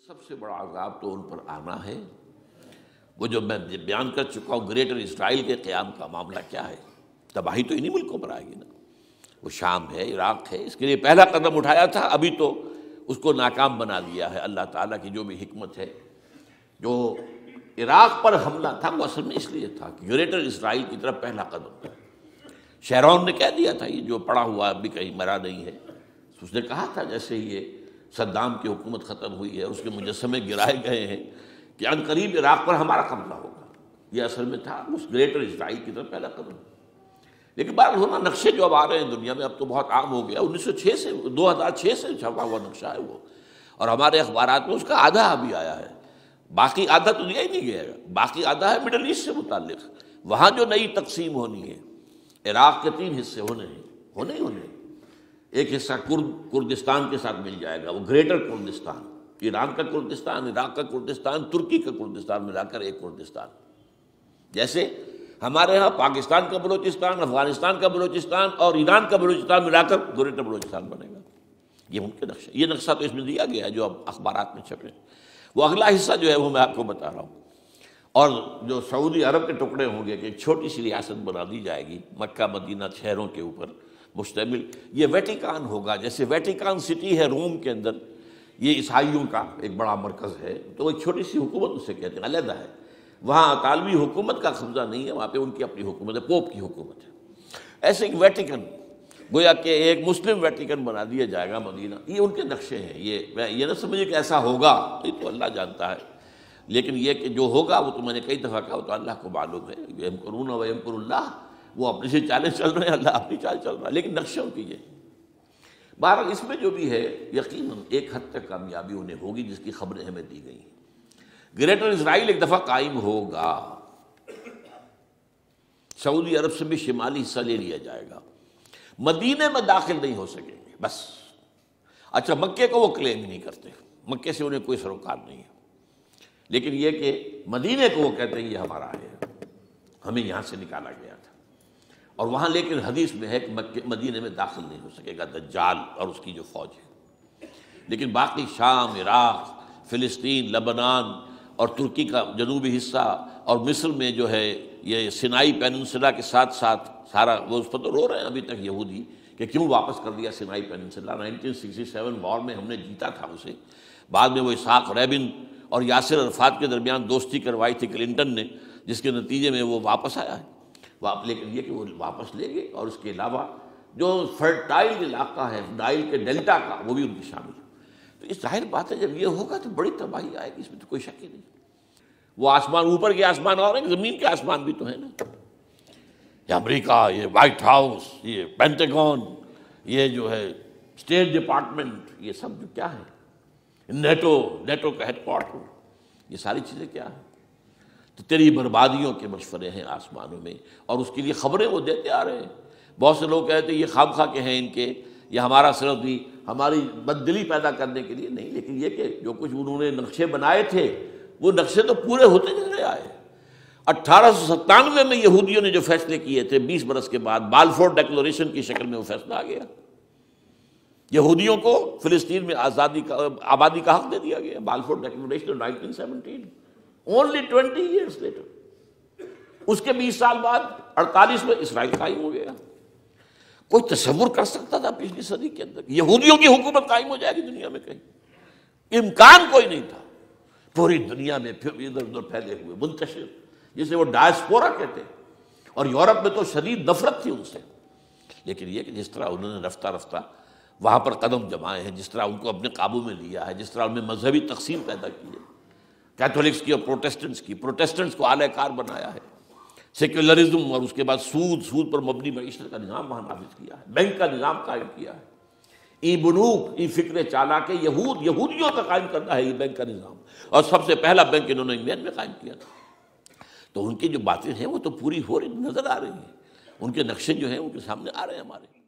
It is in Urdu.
سب سے بڑا عذاب تو ان پر آنا ہے۔ وہ جو میں بیان کر چکا ہوں گریٹر اسرائیل کے قیام کا معاملہ کیا ہے، تباہی تو انہی ملکوں پر آئے گی نا۔ وہ شام ہے، عراق ہے، اس کے لیے پہلا قدم اٹھایا تھا، ابھی تو اس کو ناکام بنا دیا ہے۔ اللہ تعالیٰ کی جو بھی حکمت ہے، جو عراق پر حملہ تھا وہ اصل میں اس لیے تھا کہ گریٹر اسرائیل کی طرف پہلا قدم تھا۔ شیرون نے کہہ دیا تھا، یہ جو پڑا ہوا ابھی کہیں مرا نہیں ہے، اس نے کہا تھا جیسے یہ صدام کی حکومت ختم ہوئی ہے، اس کے مجسمے گرائے گئے ہیں کہ ان قریب عراق پر ہمارا قبضہ ہوگا۔ یہ اصل میں تھا اس گریٹر اسرائیل کی طرف پہلا قدم۔ لیکن بات ہونا نقشے جو اب آ رہے ہیں دنیا میں، اب تو بہت عام ہو گیا، 1906 سے 2006 سے چھپا ہوا نقشہ ہے وہ، اور ہمارے اخبارات میں اس کا آدھا ابھی آیا ہے، باقی آدھا تو دیا ہی نہیں گیا ہے، باقی آدھا ہے مڈل ایسٹ سے متعلق۔ وہاں جو نئی تقسیم ہونی ہے، عراق کے 3 حصے ہونے ہیں۔ ایک حصہ کردستان کے ساتھ مل جائے گا، وہ گریٹر کردستان، ایران کا کردستان، عراق کا کردستان، ترکی کا کردستان ملا کر ایک کردستان۔ جیسے ہمارے ہاں پاکستان کا بلوچستان، افغانستان کا بلوچستان اور ایران کا بلوچستان ملا کر گریٹر بلوچستان بنے گا۔ یہ ممکن نقشہ، یہ نقشہ تو اس میں دیا گیا ہے جو اب اخبارات میں چھپے۔ وہ اگلا حصہ جو ہے وہ میں آپ کو بتا رہا ہوں، اور جو سعودی عرب کے ٹکڑے ہوں گے کہ ایک چھوٹی سی ریاست بنا دی جائے گی مکہ مدینہ شہروں کے اوپر مشتمل، یہ ویٹیکان ہوگا۔ جیسے ویٹیکان سٹی ہے روم کے اندر، یہ عیسائیوں کا ایک بڑا مرکز ہے، تو ایک چھوٹی سی حکومت اسے کہتے ہیں، علیحدہ ہے۔ وہاں عالمی حکومت کا قبضہ نہیں ہے، وہاں پہ ان کی اپنی حکومت ہے، پوپ کی حکومت ہے۔ ایسے ایک ویٹیکن، گویا کہ ایک مسلم ویٹیکن بنا دیا جائے گا مدینہ۔ یہ ان کے نقشے ہیں، یہ نہ سمجھے کہ ایسا ہوگا، یہ تو اللہ جانتا ہے، لیکن یہ کہ جو ہوگا وہ تو میں نے کئی دفعہ کہا، وہ تو اللہ کو معلوم ہے۔ یمکرون ویمکر اللہ، وہ اپنی سے چالیں چل رہے ہیں، اللہ اپنی چال چل رہا ہے، لیکن نقشوں کی یہ۔ بہرحال اس میں جو بھی ہے یقیناً ایک حد تک کامیابی انہیں ہوگی جس کی خبریں ہمیں دی گئی ہیں۔ گریٹر اسرائیل ایک دفعہ قائم ہوگا، سعودی عرب سے بھی شمالی حصہ لے لیا جائے گا، مدینے میں داخل نہیں ہو سکیں گے بس۔ اچھا، مکے کو وہ کلیم ہی نہیں کرتے، مکے سے انہیں کوئی سروکار نہیں ہے، لیکن یہ کہ مدینے کو وہ کہتے ہیں یہ ہمارا ہے، ہمیں یہاں سے نکالا گیا تھا۔ اور وہاں لیکن حدیث میں ہے کہ مدینے میں داخل نہیں ہو سکے گا دجال اور اس کی جو فوج ہے، لیکن باقی شام، عراق، فلسطین، لبنان اور ترکی کا جنوبی حصہ اور مصر میں جو ہے یہ سینائی پیننسلا کے ساتھ ساتھ سارا، وہ اس پر تو رو رہے ہیں ابھی تک یہودی کہ کیوں واپس کر دیا سینائی پیننسلا۔ 1967 وار میں ہم نے جیتا تھا اسے، بعد میں وہ اسحاق ریبن اور یاسر عرفات کے درمیان دوستی کروائی تھی کلنٹن نے، جس کے نتیجے میں وہ واپس آیا ہے۔ لیکن یہ کہ وہ واپس لے گئے، اور اس کے علاوہ جو فرٹائل علاقہ ہے نائل کے ڈیلٹا کا، وہ بھی ان کی شامل ہے۔ تو اس ظاہر بات ہے جب یہ ہوگا تو بڑی تباہی آئے گی، اس میں تو کوئی شک ہی نہیں۔ وہ آسمان، اوپر کے آسمان اور زمین کے آسمان بھی تو ہیں نا، یہ امریکہ، یہ وائٹ ہاؤس، یہ پینٹاگون، یہ جو ہے اسٹیٹ ڈپارٹمنٹ، یہ سب جو کیا ہے، نیٹو کا ہیڈ کوارٹر، یہ ساری چیزیں کیا ہیں، تو تیری بربادیوں کے مشورے ہیں آسمانوں میں، اور اس کے لیے خبریں وہ دیتے آ رہے ہیں۔ بہت سے لوگ کہتے ہیں یہ خام خواہ کے ہیں ان کے، یہ ہمارا صرف بھی ہماری بددلی پیدا کرنے کے لیے نہیں، لیکن یہ کہ جو کچھ انہوں نے نقشے بنائے تھے وہ نقشے تو پورے ہوتے چلے آئے۔ 1897 میں یہودیوں نے جو فیصلے کیے تھے، 20 برس کے بعد بالفور ڈیکلریشن کی شکل میں وہ فیصلہ آ گیا، یہودیوں کو فلسطین میں آبادی کا حق دے دیا گیا، Balfour declaration 1917، only 20 years later۔ اس کے 20 سال بعد 48 میں اسرائیل قائم ہو گیا۔ کوئی تصور کر سکتا تھا پچھلی صدی کے اندر یہودیوں کی حکومت قائم ہو جائے گی دنیا میں؟ کہیں امکان کوئی نہیں تھا۔ پوری دنیا میں پھر ادھر ادھر پھیلے ہوئے، منتشر، جسے وہ ڈائسپورا کہتے ہیں، اور یورپ میں تو شدید نفرت تھی ان سے۔ لیکن یہ کہ جس طرح انہوں نے رفتہ رفتہ وہاں پر قدم جمائے ہیں، جس طرح ان کو اپنے قابو میں لیا ہے، جس طرح ان میں مذہبی تقسیم پیدا کی ہے، کیتھولکس کی اور پروٹیسٹنٹس کو اعلی کار بنایا ہے، سیکولرزم اور اس کے بعد سود پر مبنی معیشت کا نظام وہاں نافذ کیا ہے، بینک کا نظام قائم کیا ہے، ای بنوک، ای فکر چالاک یہودیوں کا قائم کرنا ہے یہ بینک کا نظام، اور سب سے پہلا بینک انہوں نے انگلینڈ میں قائم کیا تھا۔ تو ان کی جو باتیں ہیں وہ تو پوری ہو رہی نظر آ رہی ہیں، ان کے نقشے جو ہیں ان کے سامنے آ رہے ہیں ہمارے۔